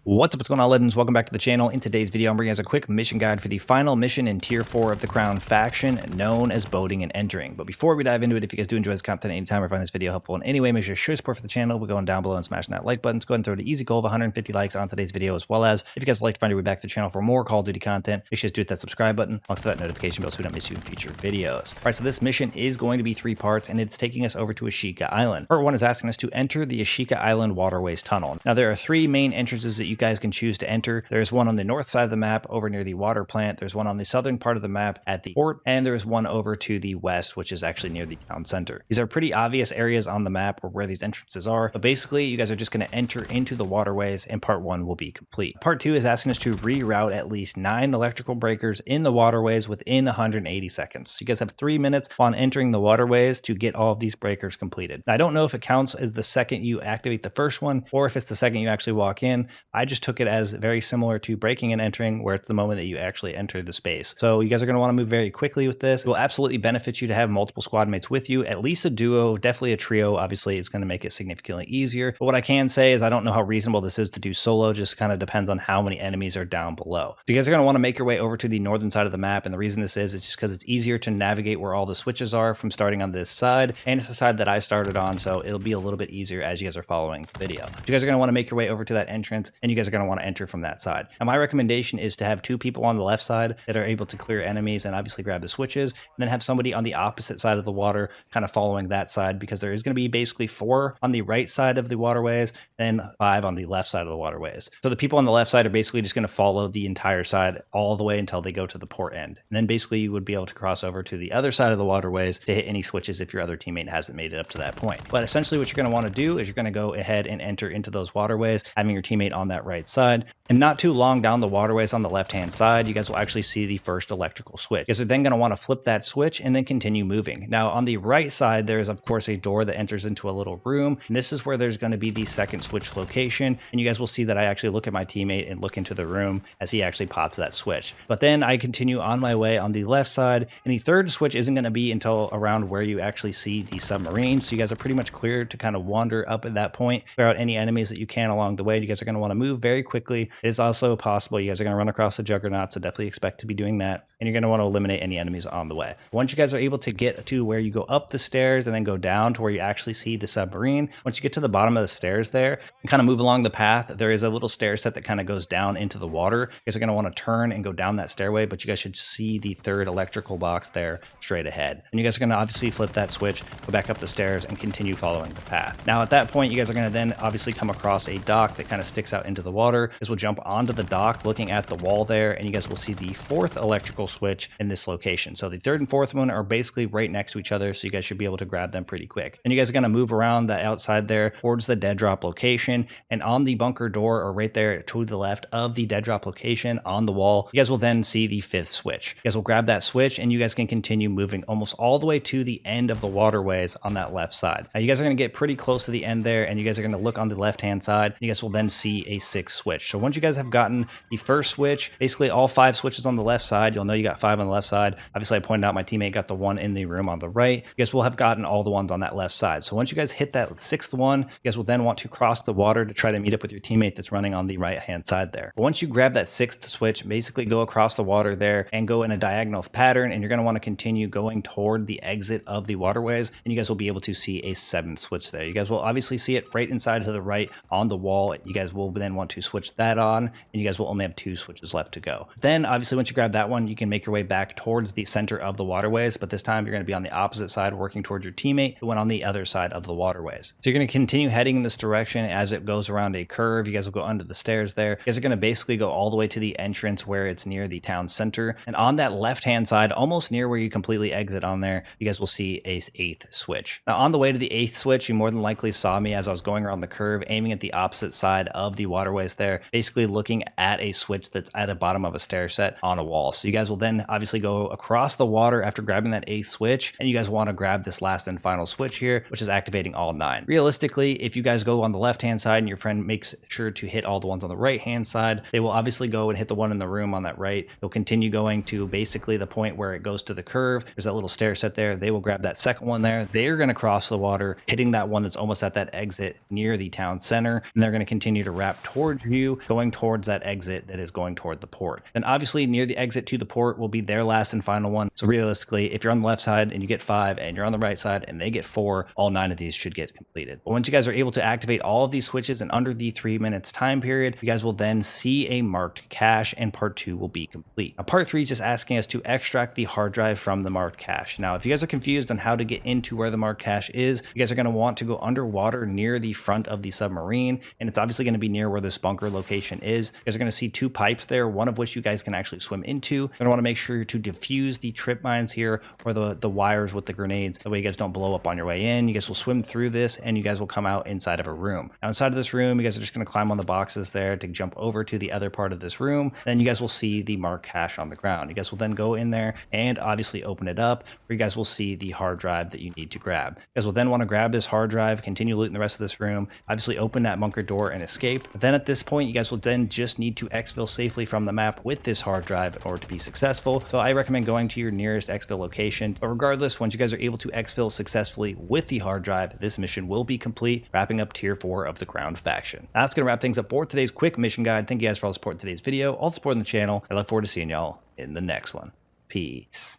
What's up, what's going on, legends? Welcome back to the channel. In today's video, I'm bringing us a quick mission guide for the final mission in Tier 4 of the Crown faction, known as Boating and Entering. But before we dive into it, if you guys do enjoy this content anytime or find this video helpful in any way, make sure to show your support for the channel. We're going down below and smashing that like button. Go ahead and throw the easy goal of 150 likes on today's video, as well as if you guys would like to find your way back to the channel for more Call of Duty content, make sure to hit that subscribe button, also that notification bell so we don't miss you in future videos. All right, so this mission is going to be 3 parts, and it's taking us over to Ashika Island. Part 1 is asking us to enter the Ashika Island waterways tunnel. Now, there are 3 main entrances that you guys can choose to enter. There's one on the north side of the map over near the water plant. There's one on the southern part of the map at the port, and there's one over to the west, which is actually near the town center. These are pretty obvious areas on the map where these entrances are, but basically you guys are just going to enter into the waterways, and part 1 will be complete. Part 2 is asking us to reroute at least 9 electrical breakers in the waterways within 180 seconds. So you guys have 3 minutes on entering the waterways to get all of these breakers completed. Now, I don't know if it counts as the second you activate the first one, or if it's the second you actually walk in. I just took it as very similar to breaking and entering, where it's the moment that you actually enter the space. So you guys are going to want to move very quickly with this. It will absolutely benefit you to have multiple squad mates with you, at least a duo, definitely a trio. Obviously, it's going to make it significantly easier. But what I can say is I don't know how reasonable this is to do solo, just kind of depends on how many enemies are down below. So you guys are going to want to make your way over to the northern side of the map, and the reason this is just because it's easier to navigate where all the switches are from starting on this side, and it's the side that I started on, so it'll be a little bit easier as you guys are following the video. So you guys are going to want to make your way over to that entrance, and you guys are going to want to enter from that side. Now, my recommendation is to have 2 people on the left side that are able to clear enemies and obviously grab the switches, and then have somebody on the opposite side of the water kind of following that side, because there is going to be basically 4 on the right side of the waterways and 5 on the left side of the waterways. So the people on the left side are basically just going to follow the entire side all the way until they go to the port end. And then basically you would be able to cross over to the other side of the waterways to hit any switches if your other teammate hasn't made it up to that point. But essentially what you're going to want to do is you're going to go ahead and enter into those waterways, having your teammate on that right side. And not too long down the waterways on the left-hand side, you guys will actually see the first electrical switch. You guys are then going to want to flip that switch and then continue moving. Now, on the right side, there is, of course, a door that enters into a little room. And this is where there's going to be the second switch location. And you guys will see that I actually look at my teammate and look into the room as he actually pops that switch. But then I continue on my way on the left side, and the third switch isn't going to be until around where you actually see the submarine. So you guys are pretty much clear to kind of wander up at that point, clear out any enemies that you can along the way. You guys are going to want to move very quickly. It is also possible you guys are going to run across the juggernaut, so definitely expect to be doing that. And you're going to want to eliminate any enemies on the way. Once you guys are able to get to where you go up the stairs and then go down to where you actually see the submarine, once you get to the bottom of the stairs there and kind of move along the path, there is a little stair set that kind of goes down into the water. You guys are going to want to turn and go down that stairway, but you guys should see the third electrical box there straight ahead. And you guys are going to obviously flip that switch, go back up the stairs, and continue following the path. Now, at that point, you guys are going to then obviously come across a dock that kind of sticks out into the water. You guys will jump onto the dock looking at the wall there, and you guys will see the 4th electrical switch in this location. So the 3rd and 4th one are basically right next to each other, so you guys should be able to grab them pretty quick. And you guys are going to move around the outside there towards the dead drop location, and on the bunker door, or right there to the left of the dead drop location on the wall, you guys will then see the 5th switch. You guys will grab that switch, and you guys can continue moving almost all the way to the end of the waterways on that left side. Now, you guys are going to get pretty close to the end there, and you guys are going to look on the left hand side, and you guys will then see a 6th switch. So once you guys have gotten the first switch, basically all 5 switches on the left side, you'll know you got 5 on the left side. Obviously, I pointed out my teammate got the one in the room on the right. You guys will have gotten all the ones on that left side. So once you guys hit that 6th one, you guys will then want to cross the water to try to meet up with your teammate that's running on the right hand side there. But once you grab that 6th switch, basically go across the water there and go in a diagonal pattern, and you're going to want to continue going toward the exit of the waterways, and you guys will be able to see a 7th switch there. You guys will obviously see it right inside to the right on the wall. You guys will then want to switch that on, and you guys will only have 2 switches left to go. Then obviously once you grab that one, you can make your way back towards the center of the waterways, but this time you're going to be on the opposite side working towards your teammate who went on the other side of the waterways. So you're going to continue heading in this direction as it goes around a curve. You guys will go under the stairs there. You guys are going to basically go all the way to the entrance where it's near the town center, and on that left hand side, almost near where you completely exit on there, you guys will see a 8th switch. Now, on the way to the 8th switch, you more than likely saw me as I was going around the curve, aiming at the opposite side of the waterways there, basically looking at a switch that's at the bottom of a stair set on a wall. So you guys will then obviously go across the water after grabbing that 8th switch, and you guys want to grab this last and final switch here, which is activating all 9. Realistically, if you guys go on the left hand side and your friend makes sure to hit all the ones on the right hand side, they will obviously go and hit the one in the room on that right. They'll continue going to basically the point where it goes to the curve. There's that little stair set there. They will grab that second one there. They're going to cross the water, hitting that one that's almost at that exit near the town center, and they're going to continue to wrap towards you, going towards that exit that is going toward the port. Then obviously near the exit to the port will be their last and final one. So realistically, if you're on the left side and you get 5 and you're on the right side and they get 4, all 9 of these should get completed. But once you guys are able to activate all of these switches in under the 3 minutes time period, you guys will then see a marked cache and part 2 will be complete. Now part 3 is just asking us to extract the hard drive from the marked cache. Now if you guys are confused on how to get into where the marked cache is, you guys are going to want to go underwater near the front of the submarine, and it's obviously going to be near where this bunker location is. You guys are going to see 2 pipes there, one of which you guys can actually swim into. You're going to want to make sure to defuse the trip mines here, or the wires with the grenades. That way you guys don't blow up on your way in. You guys will swim through this and you guys will come out inside of a room. Now inside of this room, you guys are just going to climb on the boxes there to jump over to the other part of this room. Then you guys will see the marked cache on the ground. You guys will then go in there and obviously open it up, where you guys will see the hard drive that you need to grab. You guys will then want to grab this hard drive, continue looting the rest of this room, obviously open that bunker door and escape. But then at this point, you guys will then just need to exfil safely from the map with this hard drive in order to be successful. So I recommend going to your nearest exfil location. But regardless, once you guys are able to exfil successfully with the hard drive, this mission will be complete, wrapping up tier 4 of the Crown faction. That's going to wrap things up for today's quick mission guide. Thank you guys for all the support in today's video, all the support in the channel. I look forward to seeing y'all in the next one. Peace.